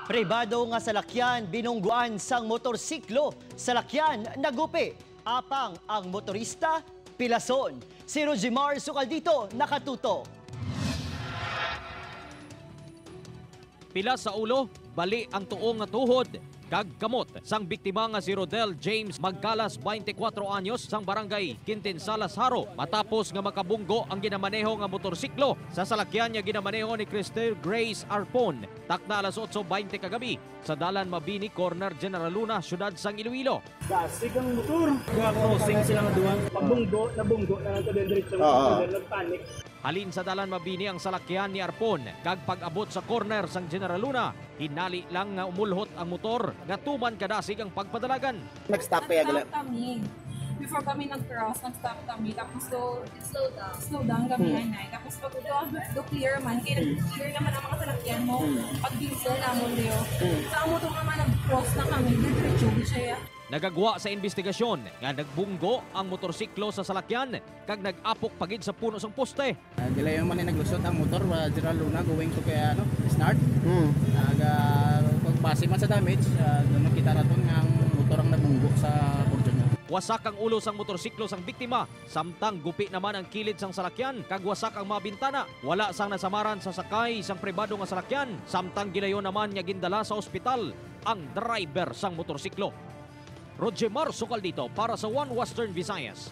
Pribado nga salakyan binungguan sang motorsiklo. Salakyan nagupi. Apang ang motorista pilason. Si Rojimar Sukaldito nakatuto. Pila sa ulo, bali ang tuong nga tuhod. Kag kamot sang biktima nga si Rodel James Magcalas, 24 anyos, sang barangay Quintinsalas, Haro, matapos nga makabunggo ang ginamaneho nga motorsiklo sa salakyan nga ginamaneho ni Cristel Grace Arpon. Takna alas 8:20 kagabi sa Dalan Mabini, Corner General Luna, syudad sang Iloilo. Gasig ang motor. Crossing sila nga duwan. Pagbunggo na lang ito din diretso. Nagpanik. Halin sa Dalan Mabini ang salakyan ni Arpon. Kag pag-abot sa corner sang General Luna, hinali lang nga umulhot ang motor nga tuman kadasig ang pagpadalagan. Nag-stop kaya gala. Kami. Before kami nag-cross, nag-stop kami. Tapos slow down kami nanay. Tapos pag do clear man, kaya clear naman ang mga salakyan mo. Pag diesel na mo, Leo. Sa motor naman nag-cross na kami, diretso siya. Nagagwa sa investigasyon nga nagbunggo ang motorsiklo sa salakyan kag nag-apok pagid sa puno sang poste. Dila yung man naglusot ang motor wa General Luna going to kaya start. Pagbase man sa damage, doon kita raton nga ang motor ang nabunggo sa bordyon. Wasak ang ulo sang motorsiklo sang biktima, samtang gupi naman ang kilid sang salakyan kag wasak ang mga bintana. Wala sang nasamaran sa sakay sang pribado nga salakyan, samtang gilayon naman nga gindala sa ospital ang driver sang motorsiklo. Rojimar Sukaldito para sa One Western Visayas.